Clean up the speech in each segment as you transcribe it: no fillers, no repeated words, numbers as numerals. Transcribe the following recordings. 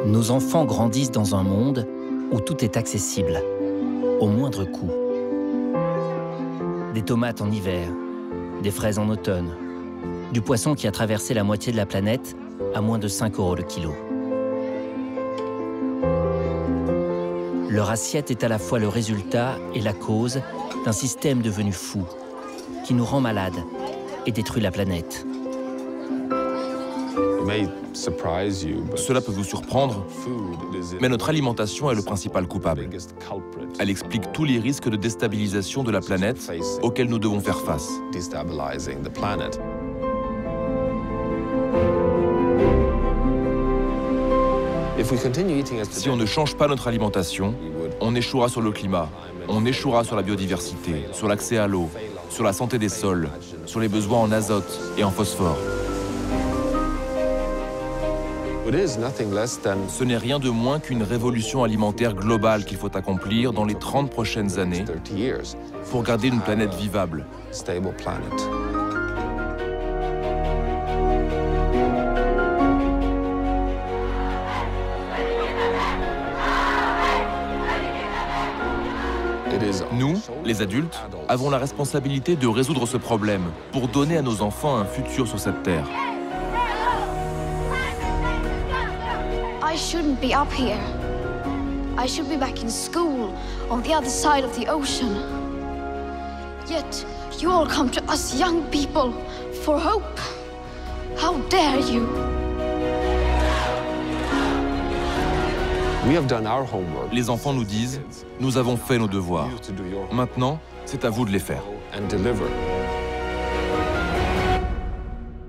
Nos enfants grandissent dans un monde où tout est accessible, au moindre coût. Des tomates en hiver, des fraises en automne, du poisson qui a traversé la moitié de la planète à moins de 5 € le kilo. Leur assiette est à la fois le résultat et la cause d'un système devenu fou, qui nous rend malades et détruit la planète. Cela peut vous surprendre, mais notre alimentation est le principal coupable. Elle explique tous les risques de déstabilisation de la planète auxquels nous devons faire face. Si on ne change pas notre alimentation, on échouera sur le climat, on échouera sur la biodiversité, sur l'accès à l'eau, sur la santé des sols, sur les besoins en azote et en phosphore. Ce n'est rien de moins qu'une révolution alimentaire globale qu'il faut accomplir dans les 30 prochaines années pour garder une planète vivable. Nous, les adultes, avons la responsabilité de résoudre ce problème pour donner à nos enfants un futur sur cette terre. I shouldn't be up here. I should be back in school on the other side of the ocean. Yet you all come to us young people for hope. How dare you? Les enfants nous disent « Nous avons fait nos devoirs. Maintenant, c'est à vous de les faire. »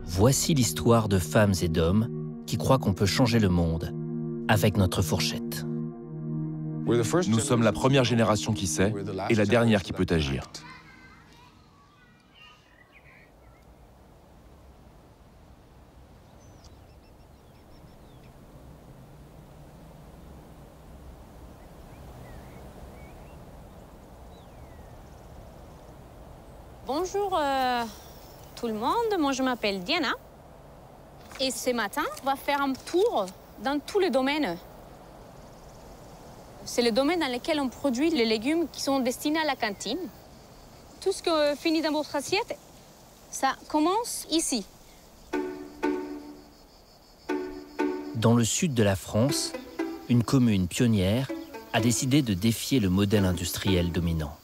Voici l'histoire de femmes et d'hommes qui croient qu'on peut changer le monde avec notre fourchette. Nous sommes la première génération qui sait et la dernière qui peut agir. Bonjour tout le monde, moi je m'appelle Diana. Et ce matin, on va faire un tour dans tous les domaines. C'est le domaine dans lequel on produit les légumes qui sont destinés à la cantine. Tout ce que finit dans votre assiette, ça commence ici. Dans le sud de la France, une commune pionnière a décidé de défier le modèle industriel dominant.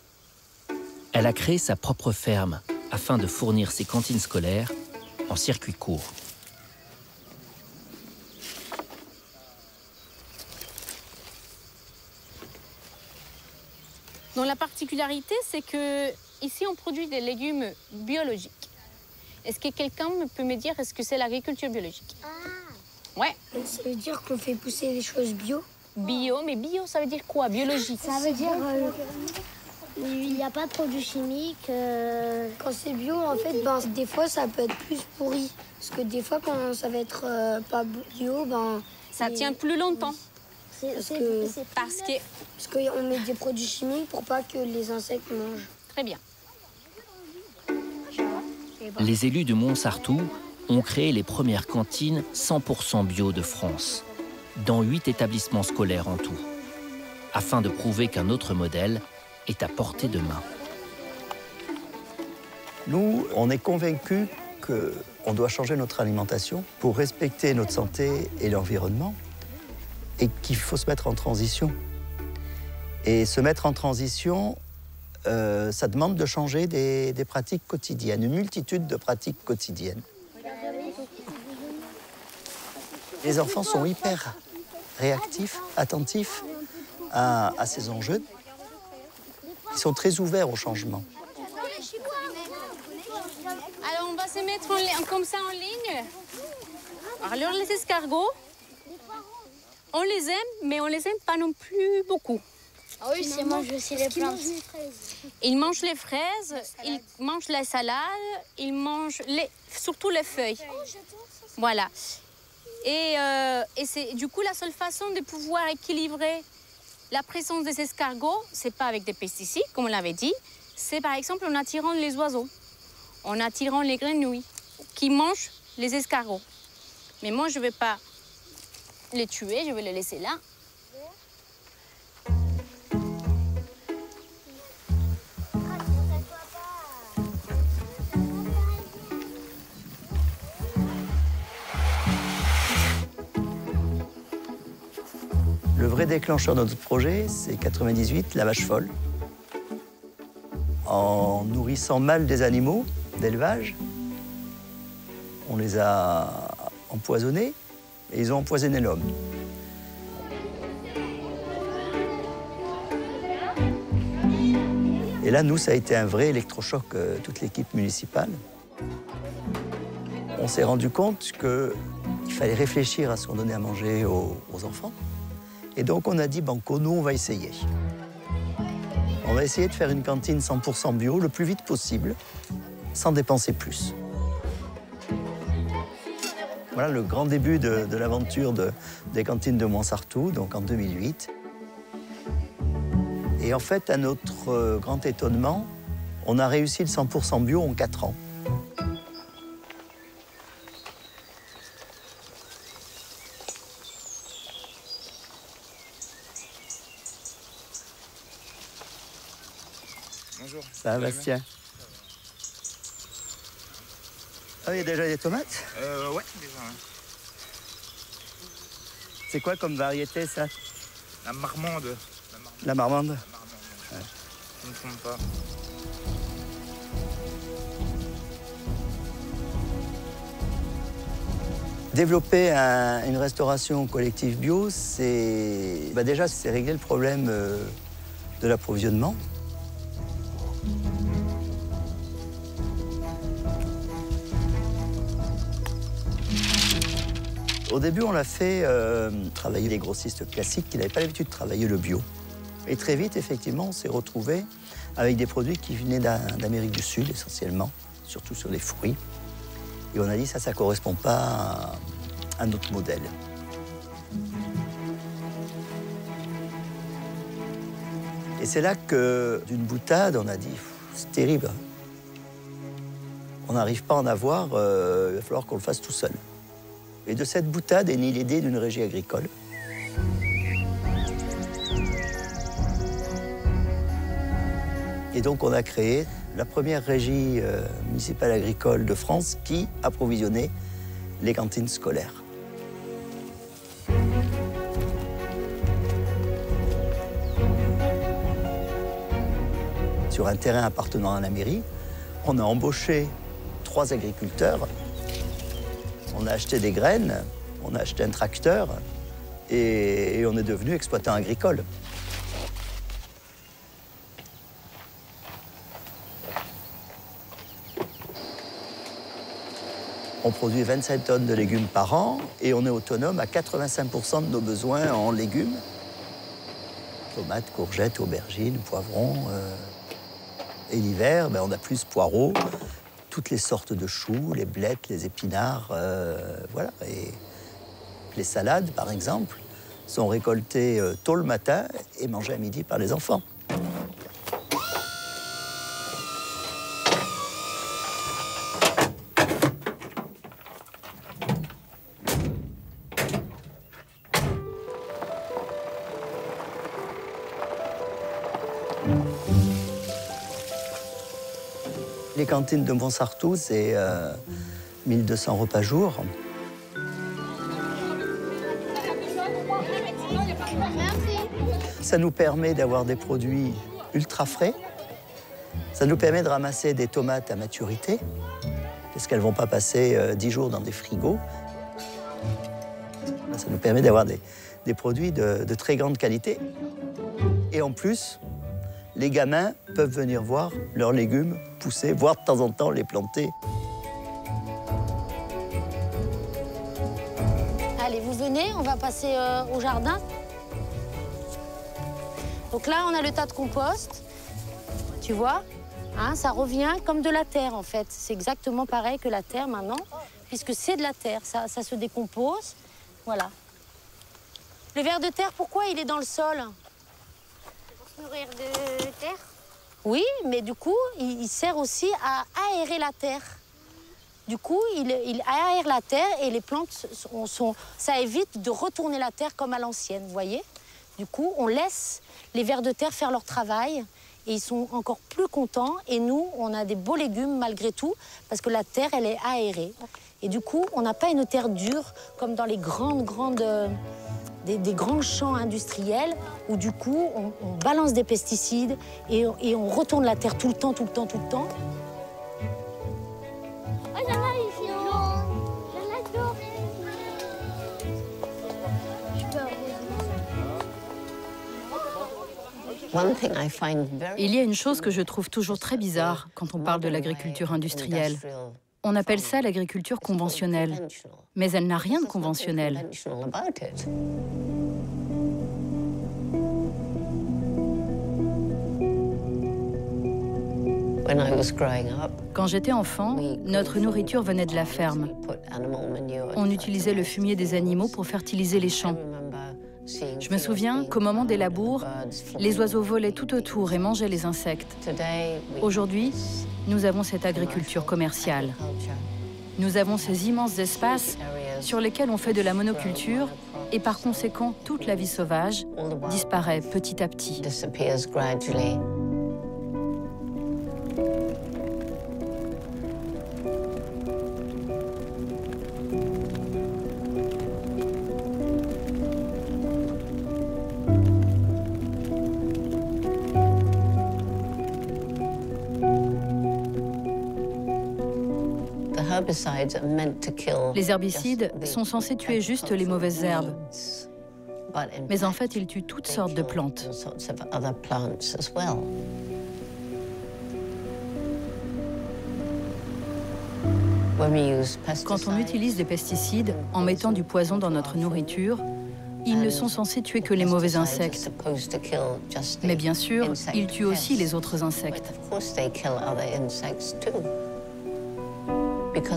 Elle a créé sa propre ferme afin de fournir ses cantines scolaires en circuit court. Donc la particularité, c'est que ici on produit des légumes biologiques. Est-ce que quelqu'un peut me dire est-ce que c'est l'agriculture biologique? Ouais. Ça veut dire qu'on fait pousser les choses bio? Bio, mais bio, ça veut dire quoi? Biologique? Ça veut dire il n'y a pas de produits chimiques. Quand c'est bio, en fait, des fois, ça peut être plus pourri. Parce que des fois, quand ça va être pas bio, ça tient plus longtemps. Parce qu'on met des produits chimiques pour pas que les insectes mangent. Très bien. Les élus de Montsartou ont créé les premières cantines 100% bio de France, dans 8 établissements scolaires en tout, afin de prouver qu'un autre modèle est à portée de main. Nous, on est convaincus qu'on doit changer notre alimentation pour respecter notre santé et l'environnement et qu'il faut se mettre en transition. Et se mettre en transition, ça demande de changer des pratiques quotidiennes, une multitude de pratiques quotidiennes. Les enfants sont hyper réactifs, attentifs à ces enjeux. Ils sont très ouverts au changement. Alors, on va se mettre comme ça en ligne. Alors, les escargots, on les aime, mais on les aime pas non plus beaucoup. Ah oui, c'est mangent aussi les plantes. Ils mangent les fraises, ils mangent la salade, ils mangent surtout les feuilles. Voilà. Et c'est du coup la seule façon de pouvoir équilibrer la présence des escargots, c'est pas avec des pesticides, comme on l'avait dit, c'est par exemple en attirant les oiseaux, en attirant les grenouilles qui mangent les escargots. Mais moi, je ne vais pas les tuer, je vais les laisser là. Le vrai déclencheur de notre projet, c'est 98, la vache folle. En nourrissant mal des animaux d'élevage, on les a empoisonnés et ils ont empoisonné l'homme. Et là, nous, ça a été un vrai électrochoc, toute l'équipe municipale. On s'est rendu compte qu'il fallait réfléchir à ce qu'on donnait à manger aux enfants. Et donc, on a dit, banco, nous, on va essayer. On va essayer de faire une cantine 100% bio le plus vite possible, sans dépenser plus. Voilà le grand début de l'aventure des cantines de Montsartou, donc en 2008. Et en fait, à notre grand étonnement, on a réussi le 100% bio en 4 ans. Bonjour. Ça va, Bastien? Ah, il y a déjà des tomates? Ouais, déjà. Ouais. C'est quoi comme variété, ça? La marmande. La marmande? La marmande. Ouais. Je ne me trompe pas. Développer une restauration collective bio, c'est déjà c'est régler le problème de l'approvisionnement. Au début, on l'a fait travailler les grossistes classiques qui n'avaient pas l'habitude de travailler le bio. Et très vite, effectivement, on s'est retrouvé avec des produits qui venaient d'Amérique du Sud, essentiellement, surtout sur les fruits. Et on a dit, ça ne correspond pas à notre modèle. Et c'est là que, d'une boutade, on a dit, c'est terrible. On n'arrive pas à en avoir, il va falloir qu'on le fasse tout seul. Et de cette boutade est née l'idée d'une régie agricole. Et donc on a créé la première régie municipale agricole de France qui approvisionnait les cantines scolaires. Sur un terrain appartenant à la mairie, on a embauché 3 agriculteurs. On a acheté des graines, on a acheté un tracteur et on est devenu exploitant agricole. On produit 27 tonnes de légumes par an et on est autonome à 85% de nos besoins en légumes. Tomates, courgettes, aubergines, poivrons. Et l'hiver, on a plus poireaux. Toutes les sortes de choux, les blettes, les épinards, voilà. Et les salades, par exemple, sont récoltées tôt le matin et mangées à midi par les enfants. Les cantines de Montsartou, c'est 1200 repas jour. Ça nous permet d'avoir des produits ultra frais. Ça nous permet de ramasser des tomates à maturité, parce qu'elles ne vont pas passer 10 jours dans des frigos. Ça nous permet d'avoir des produits de très grande qualité. Et en plus, les gamins peuvent venir voir leurs légumes pousser, voire de temps en temps les planter. Allez, vous venez, on va passer au jardin. Donc là, on a le tas de compost, tu vois, hein, ça revient comme de la terre en fait. C'est exactement pareil que la terre maintenant, puisque c'est de la terre, ça se décompose, voilà. Le ver de terre, pourquoi il est dans le sol? Nourrir de terre. Oui, mais du coup, il sert aussi à aérer la terre. Du coup, il aère la terre et les plantes, ça évite de retourner la terre comme à l'ancienne, vous voyez? Du coup, on laisse les vers de terre faire leur travail et ils sont encore plus contents. Et nous, on a des beaux légumes malgré tout parce que la terre, elle est aérée. Et du coup, on n'a pas une terre dure comme dans les des grands champs industriels où du coup, on balance des pesticides et on retourne la terre tout le temps. Il y a une chose que je trouve toujours très bizarre quand on parle de l'agriculture industrielle. On appelle ça l'agriculture conventionnelle, mais elle n'a rien de conventionnel. Quand j'étais enfant, notre nourriture venait de la ferme. On utilisait le fumier des animaux pour fertiliser les champs. Je me souviens qu'au moment des labours, les oiseaux volaient tout autour et mangeaient les insectes. Aujourd'hui, nous avons cette agriculture commerciale. Nous avons ces immenses espaces sur lesquels on fait de la monoculture et par conséquent, toute la vie sauvage disparaît petit à petit. Les herbicides sont censés tuer juste les mauvaises herbes. Mais en fait, ils tuent toutes sortes de plantes. Quand on utilise des pesticides en mettant du poison dans notre nourriture, ils ne sont censés tuer que les mauvais insectes. Mais bien sûr, ils tuent aussi les autres insectes.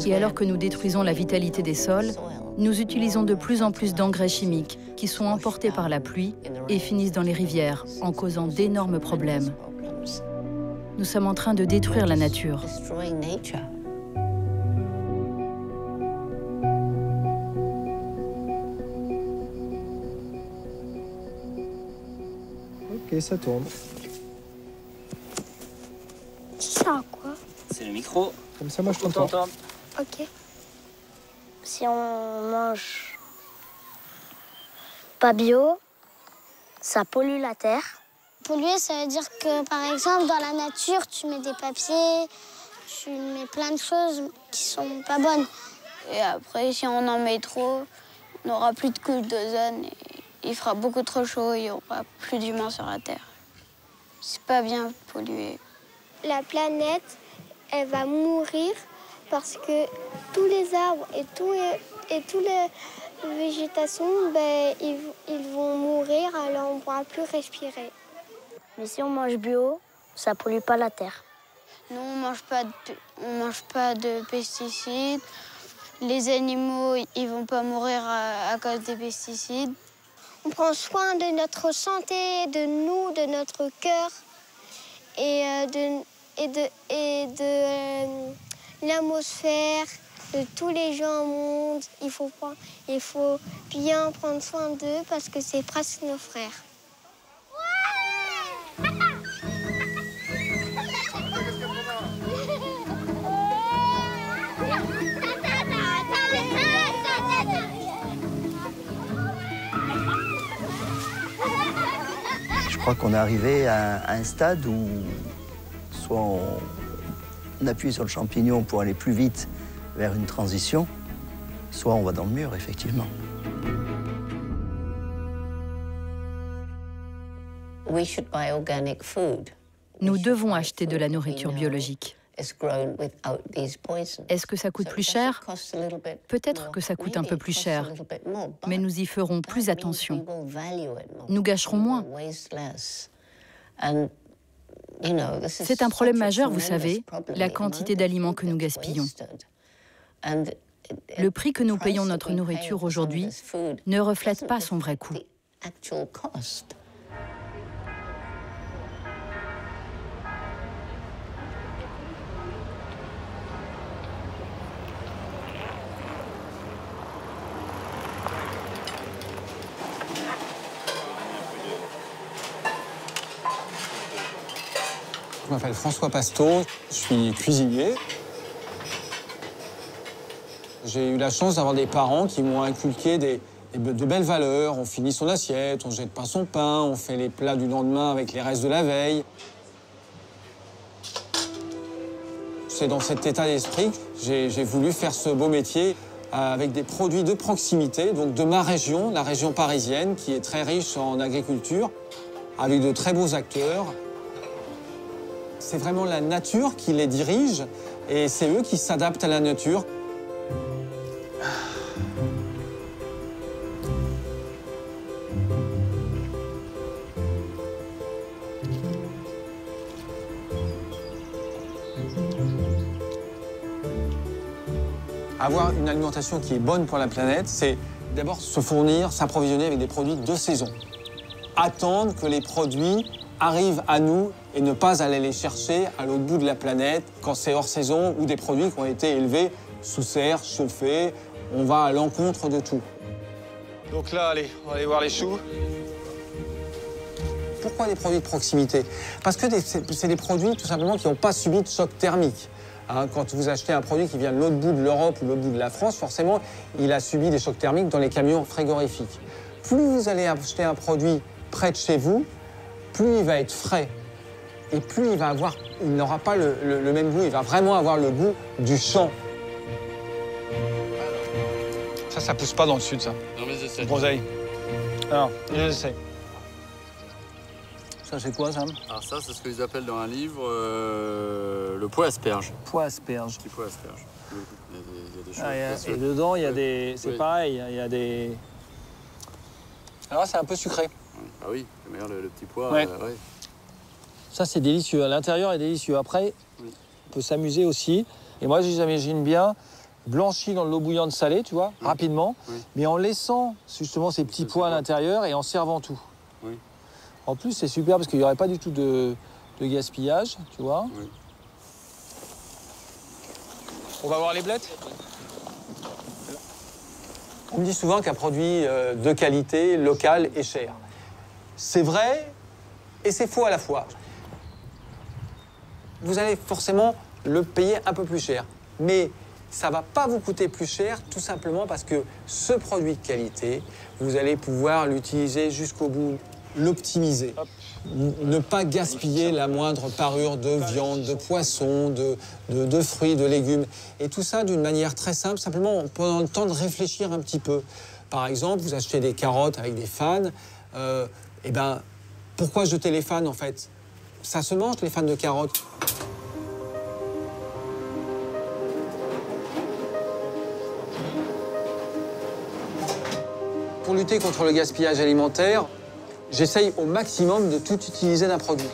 Et alors que nous détruisons la vitalité des sols, nous utilisons de plus en plus d'engrais chimiques qui sont emportés par la pluie et finissent dans les rivières en causant d'énormes problèmes. Nous sommes en train de détruire la nature. Ok, ça tourne. C'est ça quoi? C'est le micro. Comme ça, moi, je t'entends. Ok. Si on mange pas bio, ça pollue la terre. Polluer, ça veut dire que, par exemple, dans la nature, tu mets des papiers, tu mets plein de choses qui sont pas bonnes. Et après, si on en met trop, on n'aura plus de couche d'ozone. Il fera beaucoup trop chaud et il n'y aura plus d'humains sur la Terre. C'est pas bien polluer. La planète, elle va mourir parce que tous les arbres et toutes les végétations, ils vont mourir, alors on ne pourra plus respirer. Mais si on mange bio, ça ne pollue pas la terre. Nous, on mange pas de pesticides. Les animaux, ils vont pas mourir à cause des pesticides. On prend soin de notre santé, de nous, de notre cœur et de l'atmosphère, de tous les gens au monde. Il faut bien prendre soin d'eux parce que c'est presque nos frères. Je crois qu'on est arrivé à un stade où soit on appuie sur le champignon pour aller plus vite vers une transition, soit on va dans le mur, effectivement. Nous devons acheter de la nourriture biologique. Est-ce que ça coûte plus cher? Peut-être que ça coûte un peu plus cher, mais nous y ferons plus attention. Nous gâcherons moins. C'est un problème majeur, vous savez, la quantité d'aliments que nous gaspillons. Le prix que nous payons notre nourriture aujourd'hui ne reflète pas son vrai coût. Je m'appelle François Pasteau, je suis cuisinier. J'ai eu la chance d'avoir des parents qui m'ont inculqué de belles valeurs. On finit son assiette, on jette pas son pain, on fait les plats du lendemain avec les restes de la veille. C'est dans cet état d'esprit que j'ai voulu faire ce beau métier avec des produits de proximité, donc de ma région, la région parisienne, qui est très riche en agriculture, avec de très beaux acteurs. C'est vraiment la nature qui les dirige et c'est eux qui s'adaptent à la nature. Avoir une alimentation qui est bonne pour la planète, c'est d'abord se fournir, s'approvisionner avec des produits de saison. Attendre que les produits arrivent à nous et ne pas aller les chercher à l'autre bout de la planète quand c'est hors saison ou des produits qui ont été élevés sous serre, chauffés. On va à l'encontre de tout. Donc là, allez, on va aller voir les choux. Pourquoi des produits de proximité? Parce que c'est des produits tout simplement qui n'ont pas subi de choc thermique. Hein, quand vous achetez un produit qui vient de l'autre bout de l'Europe ou l'autre bout de la France, forcément, il a subi des chocs thermiques dans les camions frigorifiques. Plus vous allez acheter un produit près de chez vous, plus il va être frais. Et plus il n'aura pas le même goût, il va vraiment avoir le goût du champ. Ça pousse pas dans le sud, ça. Non, mais j'essaie. Groseille. Alors, j'essaie. Ça, c'est quoi, Sam? Alors ça, c'est ce qu'ils appellent dans un livre le pois asperge. Pois asperge. Petit pois asperge. Il y a des choses. Et dedans, il y a des... C'est pareil, il y a des... Alors là, c'est un peu sucré. Ah oui, regarde le petit pois. Ouais. Ouais. Ça, c'est délicieux. À l'intérieur est délicieux. Après, on peut s'amuser aussi. Et moi, j'imagine bien blanchi dans de l'eau bouillante salée, tu vois, rapidement, mais en laissant justement ces petits pois à l'intérieur et en servant tout. Oui. En plus, c'est super parce qu'il n'y aurait pas du tout de gaspillage, tu vois. Oui. On va voir les blettes. On me dit souvent qu'un produit de qualité, local, est cher. C'est vrai et c'est faux à la fois. Vous allez forcément le payer un peu plus cher. Mais ça ne va pas vous coûter plus cher, tout simplement parce que ce produit de qualité, vous allez pouvoir l'utiliser jusqu'au bout, l'optimiser. Ne pas gaspiller la moindre parure de viande, de poisson, de fruits, de légumes. Et tout ça d'une manière très simple, simplement en prenant le temps de réfléchir un petit peu. Par exemple, vous achetez des carottes avec des fans. Eh ben, pourquoi jeter les fans, en fait? Ça se mange, les fans de carottes. Pour lutter contre le gaspillage alimentaire, j'essaye au maximum de tout utiliser d'un produit.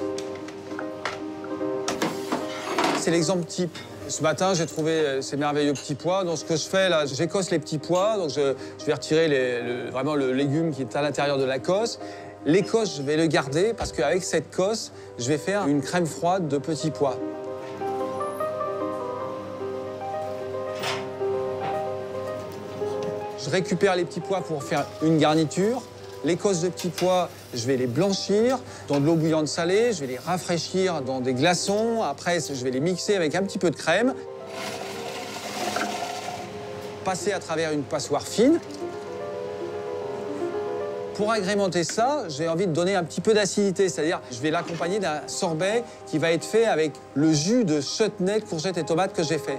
C'est l'exemple type. Ce matin, j'ai trouvé ces merveilleux petits pois. Donc, ce que je fais, là, j'écosse les petits pois. Donc, je vais retirer vraiment le légume qui est à l'intérieur de la cosse. L'écosse, je vais le garder parce qu'avec cette cosse, je vais faire une crème froide de petits pois. Je récupère les petits pois pour faire une garniture. L'écosse de petits pois, je vais les blanchir dans de l'eau bouillante salée, je vais les rafraîchir dans des glaçons. Après, je vais les mixer avec un petit peu de crème. Passer à travers une passoire fine. Pour agrémenter ça, j'ai envie de donner un petit peu d'acidité, c'est-à-dire je vais l'accompagner d'un sorbet qui va être fait avec le jus de chutney, courgettes et tomates que j'ai fait.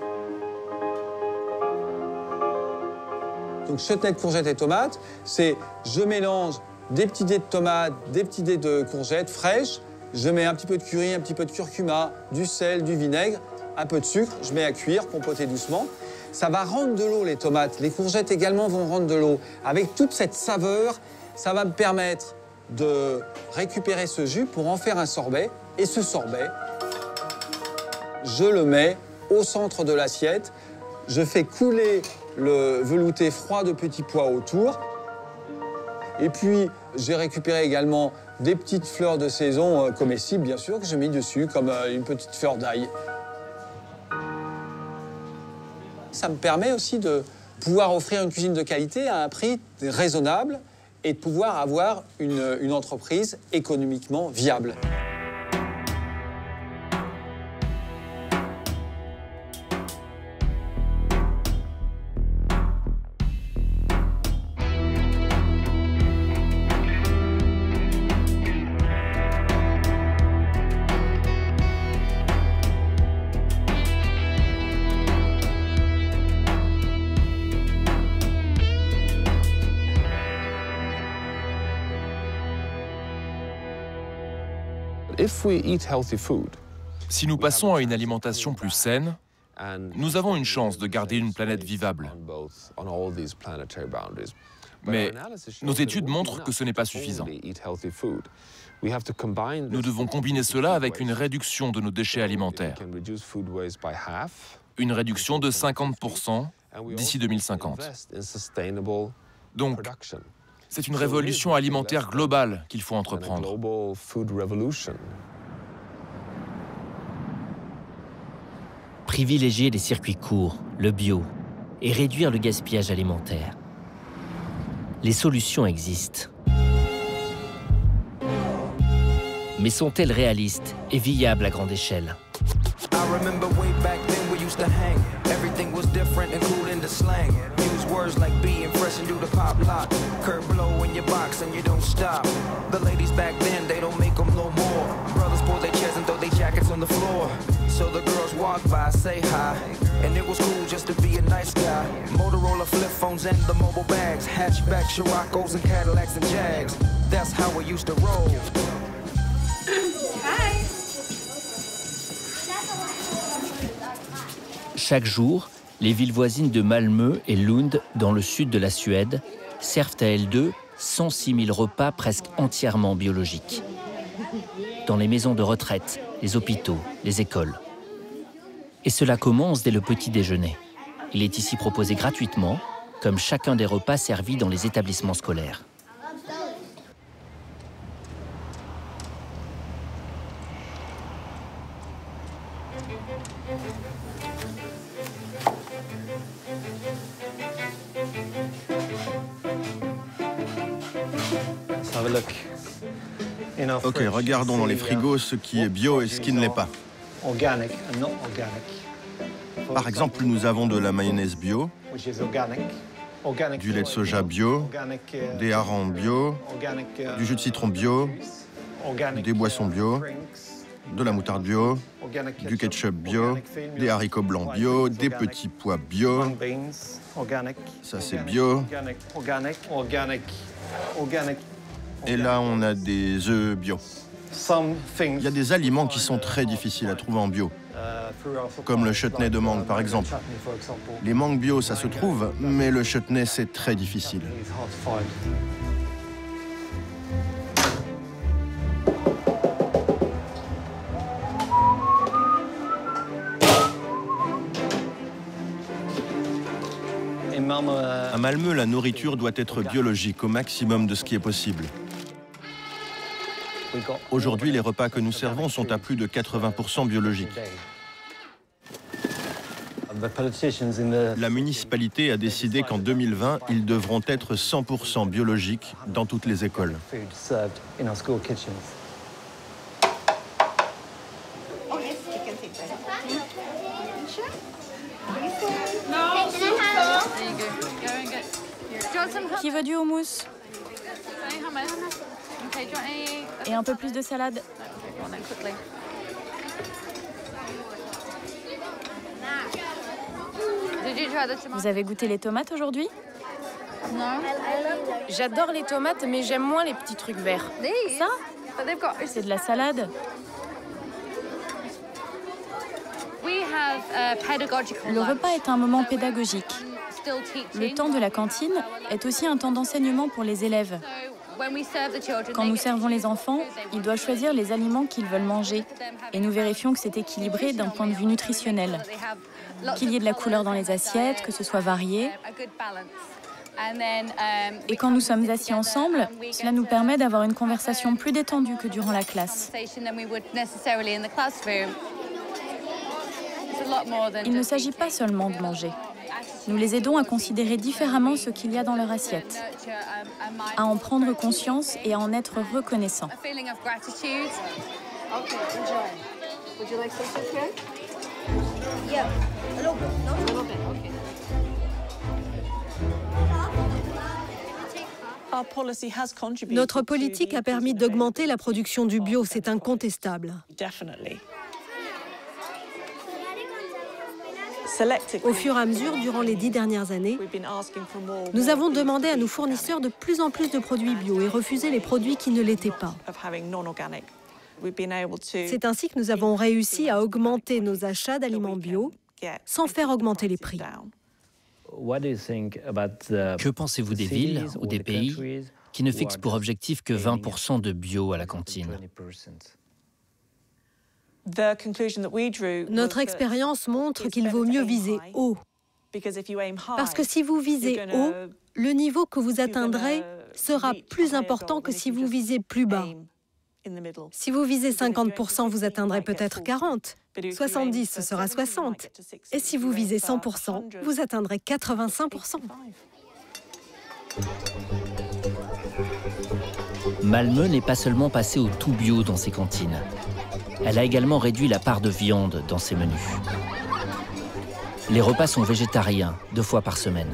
Donc chutney, courgettes et tomates, c'est je mélange des petits dés de tomates, des petits dés de courgettes fraîches, je mets un petit peu de curry, un petit peu de curcuma, du sel, du vinaigre, un peu de sucre, je mets à cuire, compoter doucement. Ça va rendre de l'eau, les tomates. Les courgettes également vont rendre de l'eau. Avec toute cette saveur, ça va me permettre de récupérer ce jus pour en faire un sorbet. Et ce sorbet, je le mets au centre de l'assiette. Je fais couler le velouté froid de petits pois autour. Et puis, j'ai récupéré également des petites fleurs de saison comestibles, bien sûr, que j'ai mis dessus, comme une petite fleur d'ail. Ça me permet aussi de pouvoir offrir une cuisine de qualité à un prix raisonnable et de pouvoir avoir une entreprise économiquement viable. Si nous passons à une alimentation plus saine, nous avons une chance de garder une planète vivable. Mais nos études montrent que ce n'est pas suffisant. Nous devons combiner cela avec une réduction de nos déchets alimentaires. Une réduction de 50% d'ici 2050. Donc, c'est une révolution alimentaire globale qu'il faut entreprendre. Privilégier les circuits courts, le bio, et réduire le gaspillage alimentaire. Les solutions existent. Mais sont-elles réalistes et viables à grande échelle? So the girls walk by, say hi, and it was cool just to be a nice guy. Motorola flip phones and the mobile bags, hatchback Scirocco's and Cadillacs and Jags. That's how we used to roll. Hi. Chaque jour, les villes voisines de Malmö et Lund, dans le sud de la Suède, servent à elles deux 106 000 repas presque entièrement biologiques. Dans les maisons de retraite, les hôpitaux, les écoles. Et cela commence dès le petit déjeuner. Il est ici proposé gratuitement, comme chacun des repas servis dans les établissements scolaires. Ok, regardons dans les frigos ce qui est bio et ce qui ne l'est pas. Par exemple, nous avons de la mayonnaise bio, du lait de soja bio, des harengs bio, du jus de citron bio, des boissons bio, de la moutarde bio, du ketchup bio, des haricots blancs bio, des petits pois bio. Ça, c'est bio. Et là, on a des œufs bio. Il y a des aliments qui sont très difficiles à trouver en bio, comme le chutney de mangue, par exemple. Les mangues bio, ça se trouve, mais le chutney, c'est très difficile. À Malmö, la nourriture doit être biologique au maximum de ce qui est possible. Aujourd'hui, les repas que nous servons sont à plus de 80% biologiques. La municipalité a décidé qu'en 2020, ils devront être 100% biologiques dans toutes les écoles. Qui veut du houmous? Et un peu plus de salade. Vous avez goûté les tomates aujourd'hui? Non. J'adore les tomates, mais j'aime moins les petits trucs verts. Ça? C'est de la salade. Le repas est un moment pédagogique. Le temps de la cantine est aussi un temps d'enseignement pour les élèves. Quand nous servons les enfants, ils doivent choisir les aliments qu'ils veulent manger. Et nous vérifions que c'est équilibré d'un point de vue nutritionnel. Qu'il y ait de la couleur dans les assiettes, que ce soit varié. Et quand nous sommes assis ensemble, cela nous permet d'avoir une conversation plus détendue que durant la classe. Il ne s'agit pas seulement de manger. Nous les aidons à considérer différemment ce qu'il y a dans leur assiette, à en prendre conscience et à en être reconnaissants. Notre politique a permis d'augmenter la production du bio, c'est incontestable. Au fur et à mesure, durant les 10 dernières années, nous avons demandé à nos fournisseurs de plus en plus de produits bio et refusé les produits qui ne l'étaient pas. C'est ainsi que nous avons réussi à augmenter nos achats d'aliments bio sans faire augmenter les prix. Que pensez-vous des villes ou des pays qui ne fixent pour objectif que 20% de bio à la cantine? Notre expérience montre qu'il vaut mieux viser haut. Parce que si vous visez haut, le niveau que vous atteindrez sera plus important que si vous visez plus bas. Si vous visez 50%, vous atteindrez peut-être 40. 70, ce sera 60. Et si vous visez 100%, vous atteindrez 85%. Malmö n'est pas seulement passée au tout bio dans ses cantines. Elle a également réduit la part de viande dans ses menus. Les repas sont végétariens 2 fois par semaine.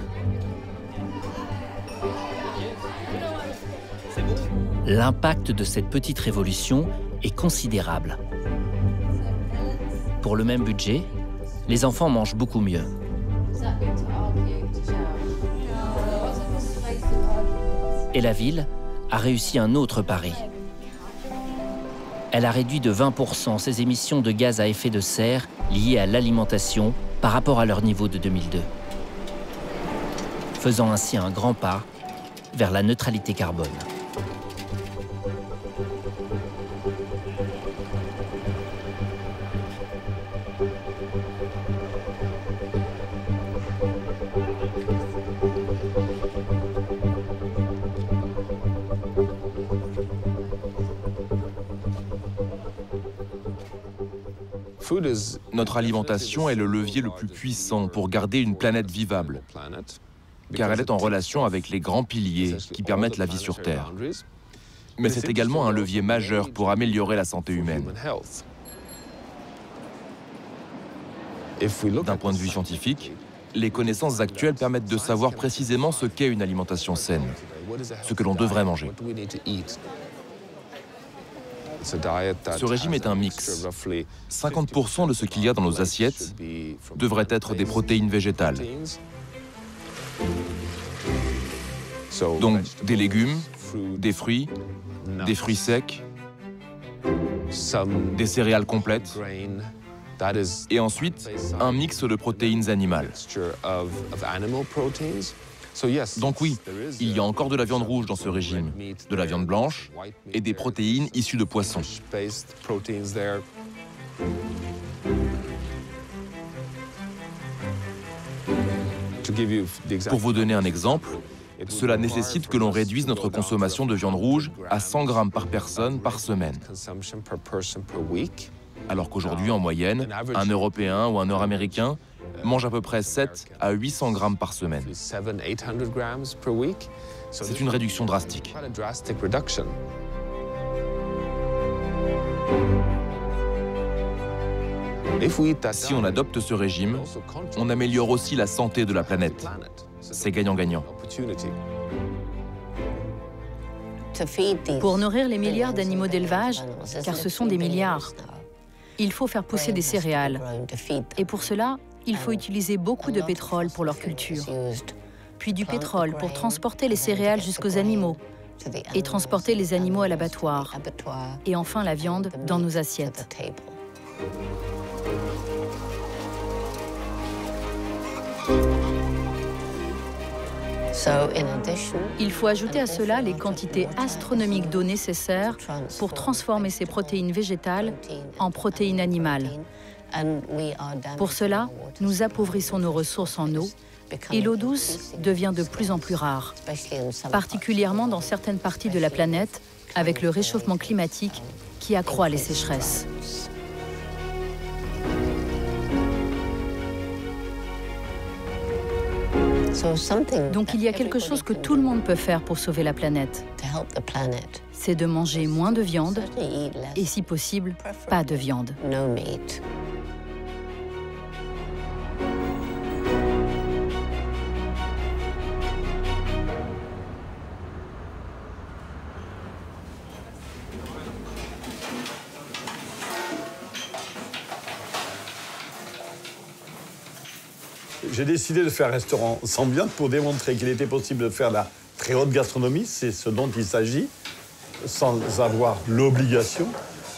L'impact de cette petite révolution est considérable. Pour le même budget, les enfants mangent beaucoup mieux. Et la ville a réussi un autre pari. Elle a réduit de 20% ses émissions de gaz à effet de serre liées à l'alimentation par rapport à leur niveau de 2002, faisant ainsi un grand pas vers la neutralité carbone. Notre alimentation est le levier le plus puissant pour garder une planète vivable, car elle est en relation avec les grands piliers qui permettent la vie sur Terre. Mais c'est également un levier majeur pour améliorer la santé humaine. D'un point de vue scientifique, les connaissances actuelles permettent de savoir précisément ce qu'est une alimentation saine, ce que l'on devrait manger. Ce régime est un mix. 50% de ce qu'il y a dans nos assiettes devrait être des protéines végétales. Donc des légumes, des fruits secs, des céréales complètes, et ensuite un mix de protéines animales. Donc oui, il y a encore de la viande rouge dans ce régime, de la viande blanche et des protéines issues de poissons. Pour vous donner un exemple, cela nécessite que l'on réduise notre consommation de viande rouge à 100 grammes par personne par semaine. Alors qu'aujourd'hui, en moyenne, un Européen ou un Nord-Américain mange à peu près 7 à 800 grammes par semaine. C'est une réduction drastique. Si on adopte ce régime, on améliore aussi la santé de la planète. C'est gagnant-gagnant. Pour nourrir les milliards d'animaux d'élevage, car ce sont des milliards, il faut faire pousser des céréales. Et pour cela, il faut utiliser beaucoup de pétrole pour leur culture, puis du pétrole pour transporter les céréales jusqu'aux animaux, et transporter les animaux à l'abattoir, et enfin la viande dans nos assiettes. Il faut ajouter à cela les quantités astronomiques d'eau nécessaires pour transformer ces protéines végétales en protéines animales. Pour cela, nous appauvrissons nos ressources en eau et l'eau douce devient de plus en plus rare, particulièrement dans certaines parties de la planète avec le réchauffement climatique qui accroît les sécheresses. Donc il y a quelque chose que tout le monde peut faire pour sauver la planète. C'est de manger moins de viande et si possible, pas de viande. J'ai décidé de faire un restaurant sans viande pour démontrer qu'il était possible de faire la très haute gastronomie, c'est ce dont il s'agit, sans avoir l'obligation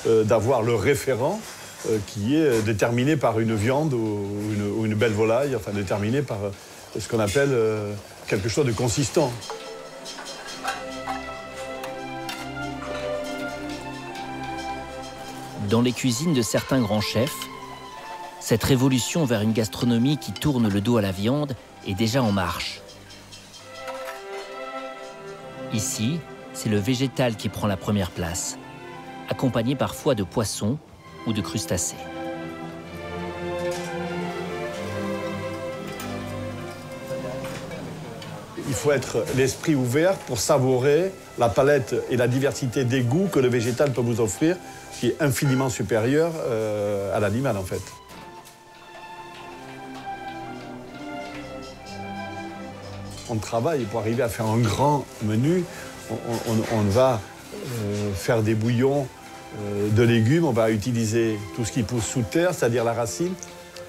d'avoir le référent qui est déterminé par une viande ou une belle volaille, enfin déterminé par ce qu'on appelle quelque chose de consistant. Dans les cuisines de certains grands chefs, cette révolution vers une gastronomie qui tourne le dos à la viande est déjà en marche. Ici, c'est le végétal qui prend la première place, accompagné parfois de poissons ou de crustacés. Il faut être l'esprit ouvert pour savourer la palette et la diversité des goûts que le végétal peut vous offrir, qui est infiniment supérieure à l'animal en fait. On travaille pour arriver à faire un grand menu. On va faire des bouillons de légumes, on va utiliser tout ce qui pousse sous terre, c'est-à-dire la racine,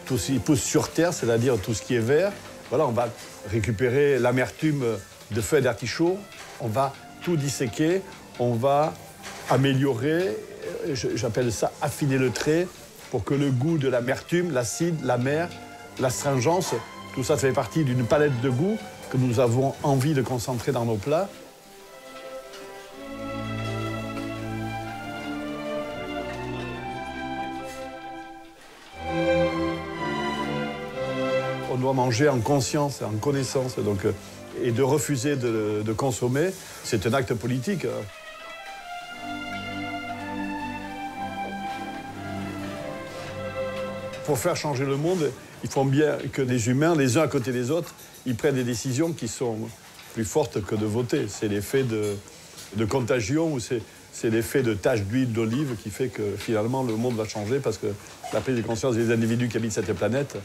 tout ce qui pousse sur terre, c'est-à-dire tout ce qui est vert. Voilà, on va récupérer l'amertume de feuilles d'artichaut, on va tout disséquer, on va améliorer, j'appelle ça affiner le trait, pour que le goût de l'amertume, l'acide, l'amer, l'astringence, tout ça, ça fait partie d'une palette de goûts que nous avons envie de concentrer dans nos plats. On doit manger en conscience, en connaissance, donc, et de refuser de consommer, c'est un acte politique. Pour faire changer le monde, il faut bien que les humains, les uns à côté des autres, ils prennent des décisions qui sont plus fortes que de voter. C'est l'effet de contagion ou c'est l'effet de tache d'huile d'olive qui fait que finalement le monde va changer parce que la prise de conscience des individus qui habitent cette planète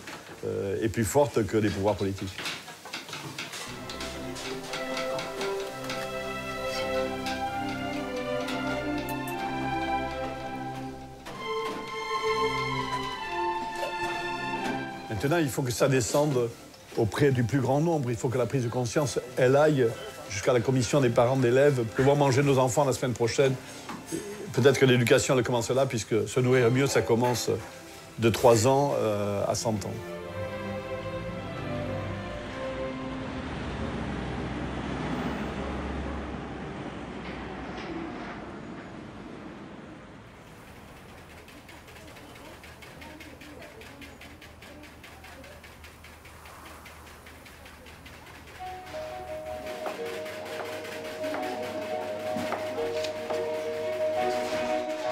est plus forte que les pouvoirs politiques. Maintenant, il faut que ça descende auprès du plus grand nombre. Il faut que la prise de conscience, elle aille jusqu'à la commission des parents d'élèves. Pouvoir manger nos enfants la semaine prochaine. Peut-être que l'éducation, elle commence là, puisque se nourrir mieux, ça commence de 3 ans à 100 ans.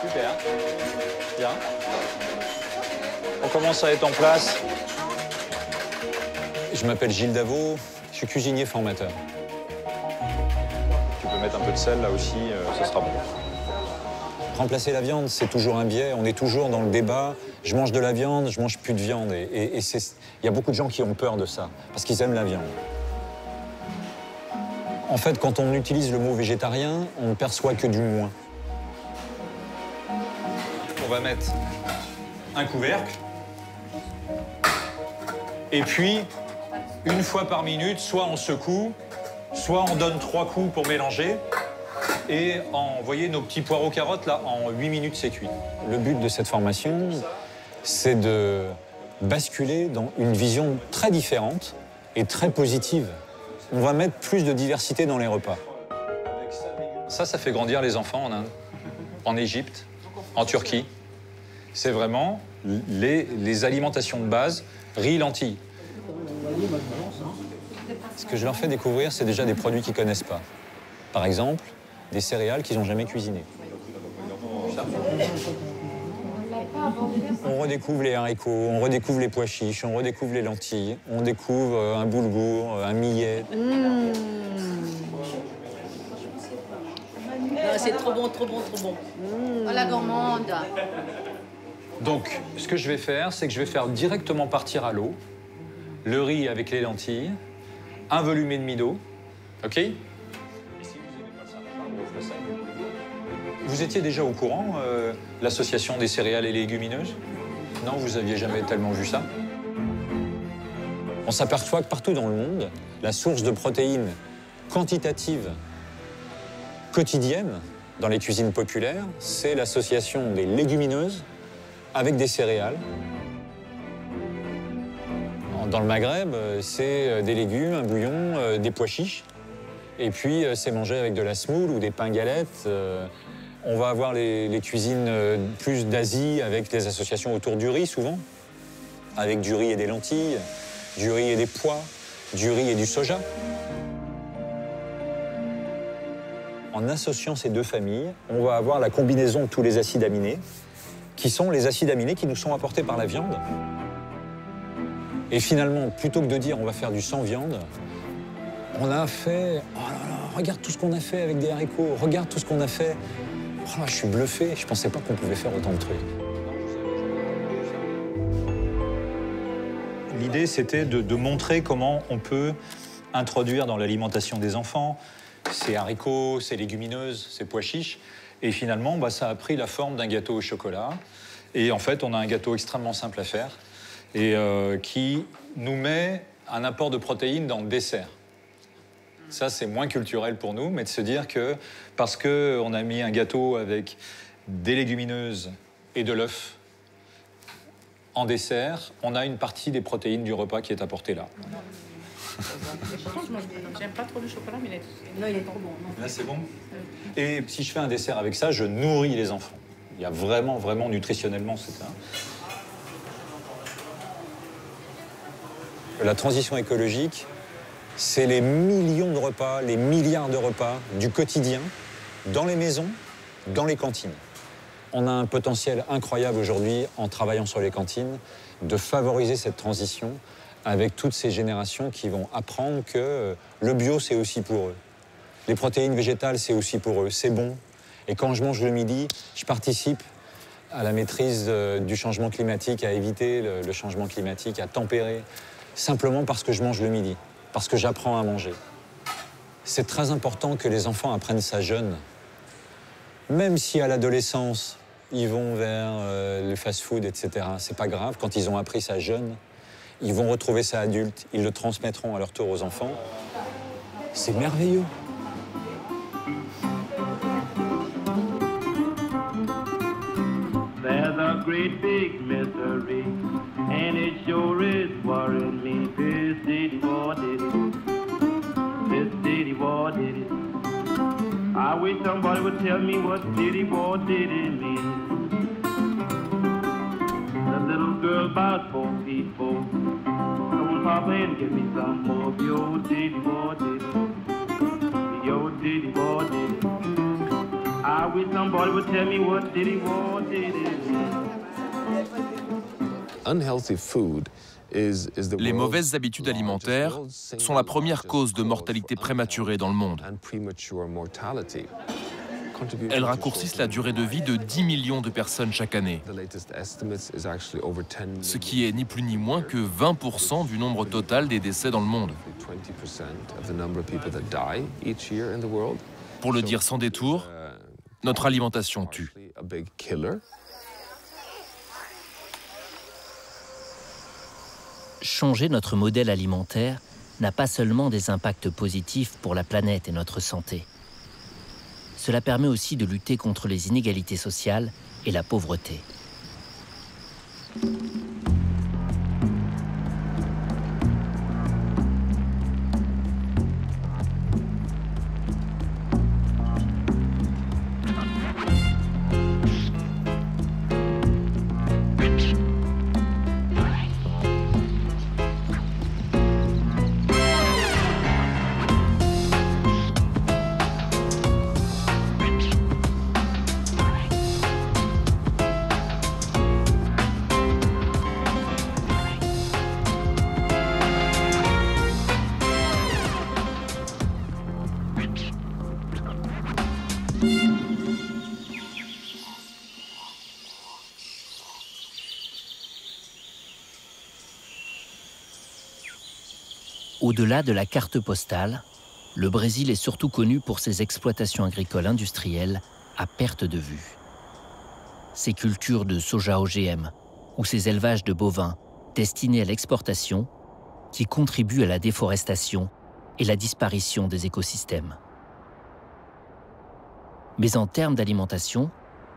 Super. Bien. On commence à être en place. Je m'appelle Gilles Davot, je suis cuisinier formateur. Tu peux mettre un peu de sel là aussi, ça sera bon. Remplacer la viande, c'est toujours un biais. On est toujours dans le débat. Je mange de la viande, je mange plus de viande. Et il y a beaucoup de gens qui ont peur de ça, parce qu'ils aiment la viande. En fait, quand on utilise le mot végétarien, on ne perçoit que du moins. On va mettre un couvercle. Et puis, une fois par minute, soit on secoue, soit on donne 3 coups pour mélanger. Et vous voyez, nos petits poireaux carottes, là, en 8 minutes, c'est cuit. Le but de cette formation, c'est de basculer dans une vision très différente et très positive. On va mettre plus de diversité dans les repas. Ça fait grandir les enfants en Inde, en Égypte, en Turquie. C'est vraiment les alimentations de base, riz, lentilles. Ce que je leur fais découvrir, c'est déjà des produits qu'ils ne connaissent pas. Par exemple, des céréales qu'ils n'ont jamais cuisinées. On redécouvre les haricots, on redécouvre les pois chiches, on redécouvre les lentilles, on découvre un boulgour, un millet. C'est trop bon, trop bon, trop bon. Oh, la gourmande. Donc, ce que je vais faire, c'est que je vais faire directement partir à l'eau le riz avec les lentilles, un volume et demi d'eau, OK? Vous étiez déjà au courant, l'association des céréales et légumineuses? Non, vous aviez jamais tellement vu ça? On s'aperçoit que partout dans le monde, la source de protéines quantitatives quotidiennes, dans les cuisines populaires, c'est l'association des légumineuses avec des céréales. Dans le Maghreb, c'est des légumes, un bouillon, des pois chiches. Et puis, c'est mangé avec de la semoule ou des pains galettes. On va avoir les cuisines plus d'Asie avec des associations autour du riz, souvent. Avec du riz et des lentilles, du riz et des pois, du riz et du soja. En associant ces deux familles, on va avoir la combinaison de tous les acides aminés, qui sont les acides aminés qui nous sont apportés par la viande. Et finalement, plutôt que de dire on va faire du sans viande, on a fait, oh là là, regarde tout ce qu'on a fait avec des haricots, regarde tout ce qu'on a fait. Oh là, je suis bluffé, je pensais pas qu'on pouvait faire autant de trucs. L'idée, c'était de montrer comment on peut introduire dans l'alimentation des enfants ces haricots, ces légumineuses, ces pois chiches. Et finalement, ça a pris la forme d'un gâteau au chocolat. Et en fait, on a un gâteau extrêmement simple à faire et qui nous met un apport de protéines dans le dessert. Ça, c'est moins culturel pour nous, mais de se dire que parce qu'on a mis un gâteau avec des légumineuses et de l'œuf en dessert, on a une partie des protéines du repas qui est apportée là. J'aime pas trop le chocolat, mais là, il est trop bon. Là, c'est bon. Et si je fais un dessert avec ça, je nourris les enfants. Il y a vraiment, vraiment nutritionnellement, c'est un... La transition écologique, c'est les millions de repas, les milliards de repas du quotidien, dans les maisons, dans les cantines. On a un potentiel incroyable aujourd'hui, en travaillant sur les cantines, de favoriser cette transition avec toutes ces générations qui vont apprendre que le bio, c'est aussi pour eux. Les protéines végétales, c'est aussi pour eux, c'est bon. Et quand je mange le midi, je participe à la maîtrise du changement climatique, à éviter le changement climatique, à tempérer, simplement parce que je mange le midi, parce que j'apprends à manger. C'est très important que les enfants apprennent ça jeunes. Même si à l'adolescence, ils vont vers le fast-food, etc., c'est pas grave. Quand ils ont appris ça jeunes, ils vont retrouver ça adulte, ils le transmettront à leur tour aux enfants. C'est merveilleux. There's a great big mystery, and it sure is worrying me. This city war did it. This city war did it. I wish somebody would tell me what city war did it mean. The little girl about 4 feet 4. Told Papa and give me some more of the old city war did it. The old city war did it. I wish somebody would tell me what city war did it. Unhealthy food. Les mauvaises habitudes alimentaires sont la première cause de mortalité prématurée dans le monde. Elles raccourcissent la durée de vie de 10 millions de personnes chaque année, ce qui est ni plus ni moins que 20% du nombre total des décès dans le monde. Pour le dire sans détour, notre alimentation tue. Changer notre modèle alimentaire n'a pas seulement des impacts positifs pour la planète et notre santé. Cela permet aussi de lutter contre les inégalités sociales et la pauvreté. Au-delà de la carte postale, le Brésil est surtout connu pour ses exploitations agricoles industrielles à perte de vue. Ses cultures de soja OGM ou ses élevages de bovins destinés à l'exportation qui contribuent à la déforestation et la disparition des écosystèmes. Mais en termes d'alimentation,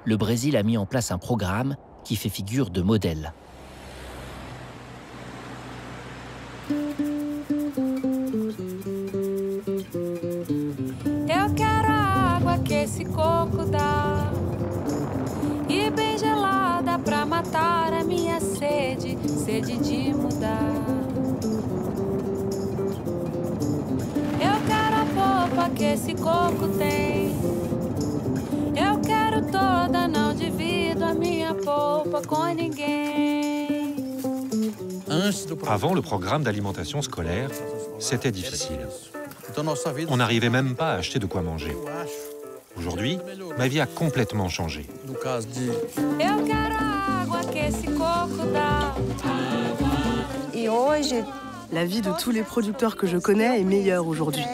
le Brésil a mis en place un programme qui fait figure de modèle. Eu quero a água que esse coco dá, e bem gelada pra matar a minha sede, sede de mudar. Eu quero a polpa que esse coco tem, eu quero toda, não divido a minha polpa com ninguém. Avant le programme d'alimentation scolaire, c'était difficile. On n'arrivait même pas à acheter de quoi manger. Aujourd'hui, ma vie a complètement changé. Eu quero a água que esse coco dá. Et aujourd'hui, la vie de tous les producteurs que je connais est meilleure aujourd'hui.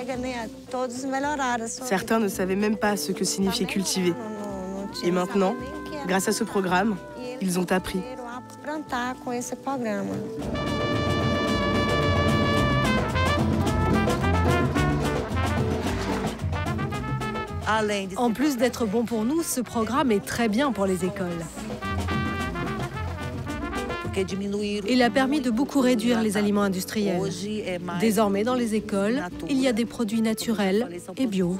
Certains ne savaient même pas ce que signifiait cultiver. Et maintenant, grâce à ce programme, ils ont appris. En plus d'être bon pour nous, ce programme est très bien pour les écoles. Il a permis de beaucoup réduire les aliments industriels. Désormais, dans les écoles, il y a des produits naturels et bio.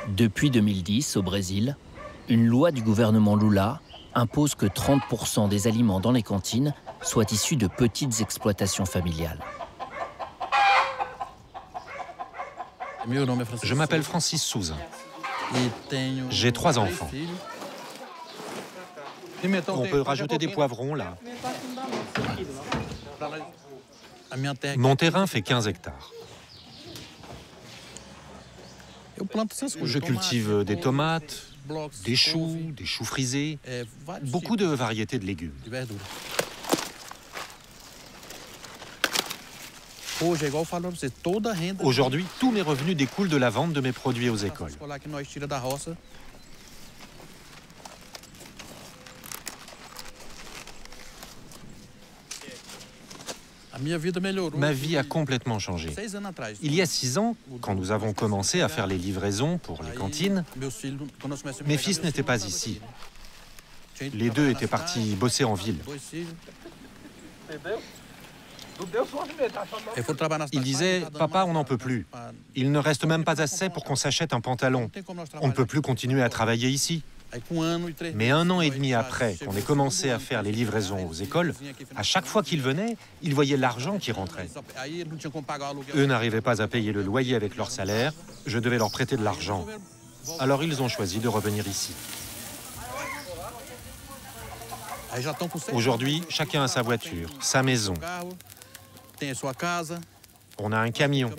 Depuis 2010, au Brésil, une loi du gouvernement Lula impose que 30% des aliments dans les cantines soient issus de petites exploitations familiales. Je m'appelle Francis Souza. J'ai 3 enfants. On peut rajouter des poivrons là. Mon terrain fait 15 hectares. Je cultive des tomates, des choux frisés, beaucoup de variétés de légumes. Aujourd'hui, tous mes revenus découlent de la vente de mes produits aux écoles. Ma vie a complètement changé. Il y a 6 ans, quand nous avons commencé à faire les livraisons pour les cantines, mes fils n'étaient pas ici. Les 2 étaient partis bosser en ville. Ils disaient « Papa, on n'en peut plus. Il ne reste même pas assez pour qu'on s'achète un pantalon. On ne peut plus continuer à travailler ici. » Mais 1 an et demi après qu'on ait commencé à faire les livraisons aux écoles, à chaque fois qu'ils venaient, ils voyaient l'argent qui rentrait. Eux n'arrivaient pas à payer le loyer avec leur salaire, je devais leur prêter de l'argent. Alors ils ont choisi de revenir ici. Aujourd'hui, chacun a sa voiture, sa maison. On a un camion.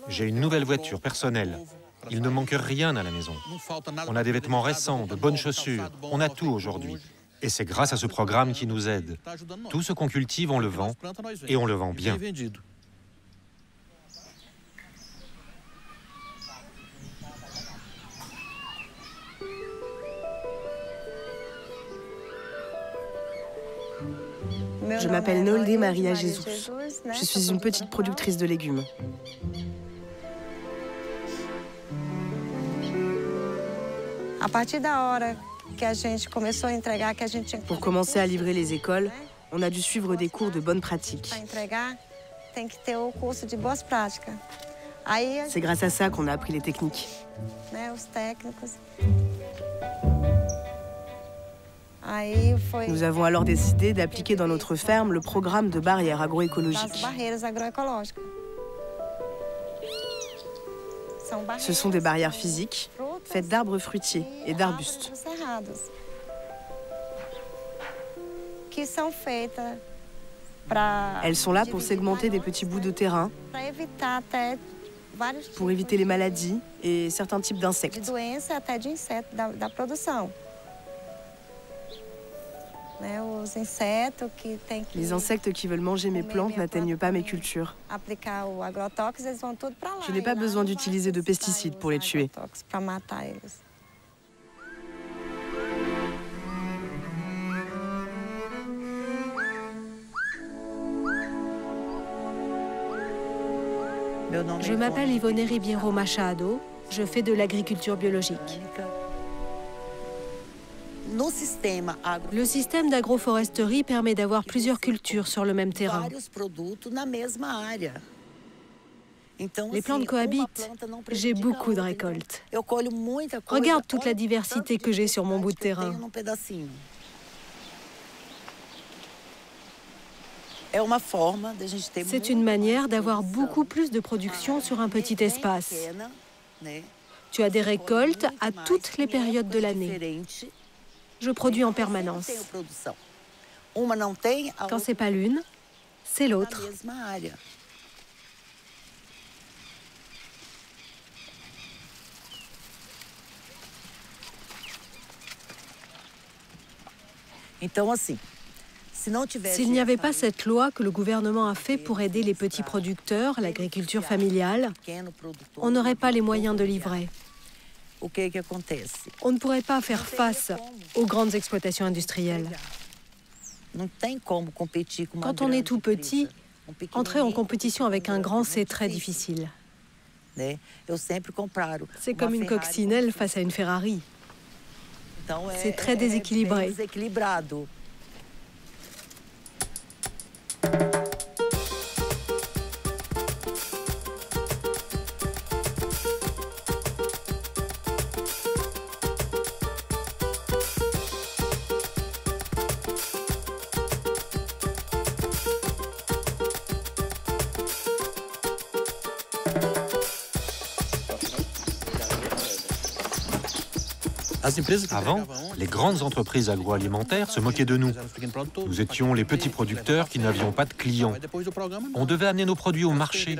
J'ai une nouvelle voiture personnelle. Il ne manque rien à la maison. On a des vêtements récents, de bonnes chaussures. On a tout aujourd'hui. Et c'est grâce à ce programme qui nous aide. Tout ce qu'on cultive, on le vend. Et on le vend bien. Je m'appelle Nolde Maria Jesus. Je suis une petite productrice de légumes. Pour commencer à livrer les écoles, on a dû suivre des cours de bonnes pratiques. C'est grâce à ça qu'on a appris les techniques. Nous avons alors décidé d'appliquer dans notre ferme le programme de barrières agroécologiques. Ce sont des barrières physiques faites d'arbres fruitiers et d'arbustes. Elles sont là pour segmenter des petits bouts de terrain, pour éviter les maladies et certains types d'insectes. Les insectes qui veulent manger mes plantes n'atteignent pas mes cultures. Je n'ai pas besoin d'utiliser de pesticides pour les tuer. Je m'appelle Ivone Ribeiro Machado. Je fais de l'agriculture biologique. Le système d'agroforesterie permet d'avoir plusieurs cultures sur le même terrain. Les plantes cohabitent. J'ai beaucoup de récoltes. Regarde toute la diversité que j'ai sur mon bout de terrain. C'est une manière d'avoir beaucoup plus de production sur un petit espace. Tu as des récoltes à toutes les périodes de l'année. Je produis en permanence. Quand c'est pas l'une, c'est l'autre. S'il n'y avait pas cette loi que le gouvernement a fait pour aider les petits producteurs, l'agriculture familiale, on n'aurait pas les moyens de livrer. On ne pourrait pas faire face aux grandes exploitations industrielles. Quand on est tout petit, entrer en compétition avec un grand, c'est très difficile. C'est comme une coccinelle face à une Ferrari. C'est très déséquilibré. Avant, les grandes entreprises agroalimentaires se moquaient de nous. Nous étions les petits producteurs qui n'avions pas de clients. On devait amener nos produits au marché.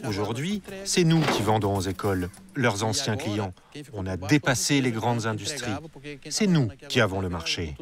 Aujourd'hui, c'est nous qui vendons aux écoles, leurs anciens clients. On a dépassé les grandes industries. C'est nous qui avons le marché.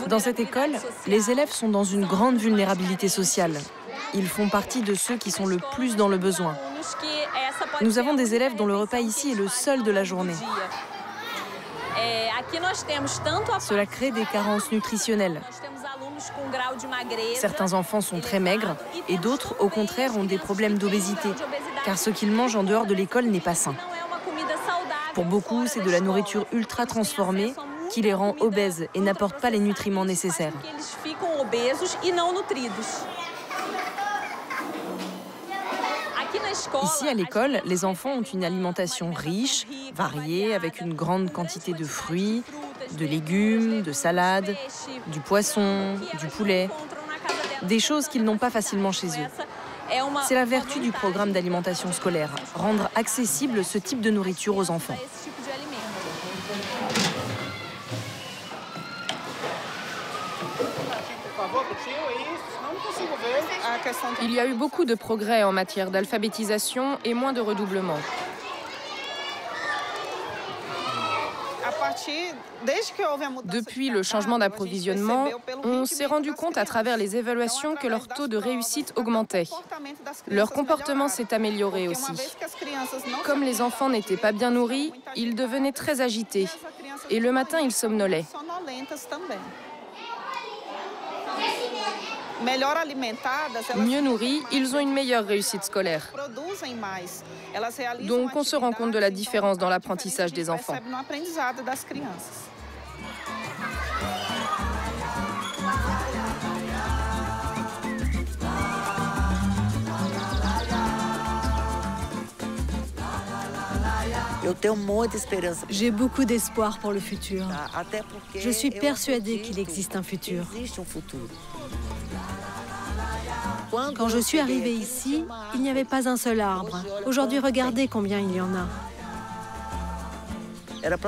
Dans cette école, les élèves sont dans une grande vulnérabilité sociale. Ils font partie de ceux qui sont le plus dans le besoin. Nous avons des élèves dont le repas ici est le seul de la journée. Cela crée des carences nutritionnelles. Certains enfants sont très maigres et d'autres, au contraire, ont des problèmes d'obésité, car ce qu'ils mangent en dehors de l'école n'est pas sain. Pour beaucoup, c'est de la nourriture ultra transformée qui les rend obèses et n'apporte pas les nutriments nécessaires. Ici, à l'école, les enfants ont une alimentation riche, variée, avec une grande quantité de fruits, de légumes, de salades, du poisson, du poulet, des choses qu'ils n'ont pas facilement chez eux. C'est la vertu du programme d'alimentation scolaire, rendre accessible ce type de nourriture aux enfants. Il y a eu beaucoup de progrès en matière d'alphabétisation et moins de redoublement. Depuis le changement d'approvisionnement, on s'est rendu compte à travers les évaluations que leur taux de réussite augmentait. Leur comportement s'est amélioré aussi. Comme les enfants n'étaient pas bien nourris, ils devenaient très agités. Et le matin, ils somnolaient. Mieux nourris, ils ont une meilleure réussite scolaire. Donc on se rend compte de la différence dans l'apprentissage des enfants. J'ai beaucoup d'espoir pour le futur. Je suis persuadée qu'il existe un futur. Quand je suis arrivée ici, il n'y avait pas un seul arbre. Aujourd'hui, regardez combien il y en a.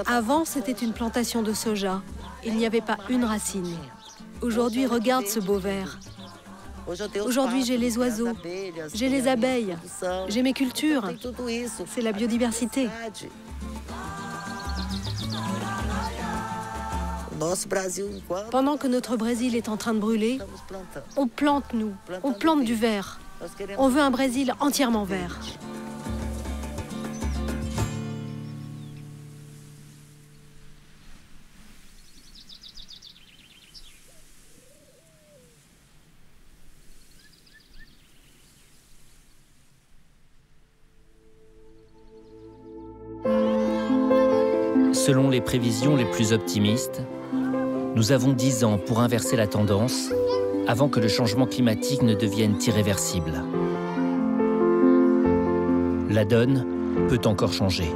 Avant, c'était une plantation de soja. Il n'y avait pas une racine. Aujourd'hui, regarde ce beau vert. Aujourd'hui, j'ai les oiseaux, j'ai les abeilles, j'ai mes cultures. C'est la biodiversité. Pendant que notre Brésil est en train de brûler, on plante du vert. On veut un Brésil entièrement vert. Selon les prévisions les plus optimistes, nous avons 10 ans pour inverser la tendance avant que le changement climatique ne devienne irréversible. La donne peut encore changer.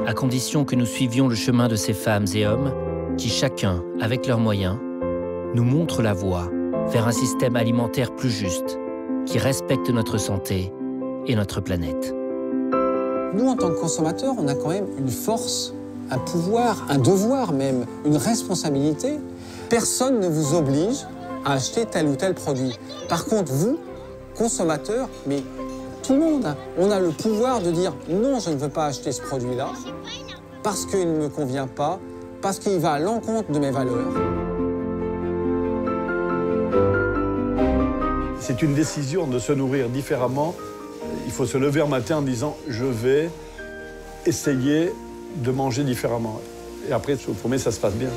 À condition que nous suivions le chemin de ces femmes et hommes qui, chacun, avec leurs moyens, nous montrent la voie vers un système alimentaire plus juste, qui respecte notre santé et notre planète. Nous, en tant que consommateurs, on a quand même une force, un pouvoir, un devoir même, une responsabilité. Personne ne vous oblige à acheter tel ou tel produit. Par contre, vous, consommateurs, mais tout le monde, on a le pouvoir de dire non, je ne veux pas acheter ce produit-là parce qu'il ne me convient pas, parce qu'il va à l'encontre de mes valeurs. C'est une décision de se nourrir différemment. Il faut se lever un matin en disant « je vais essayer de manger différemment ». Et après, je vous promets, ça se passe bien.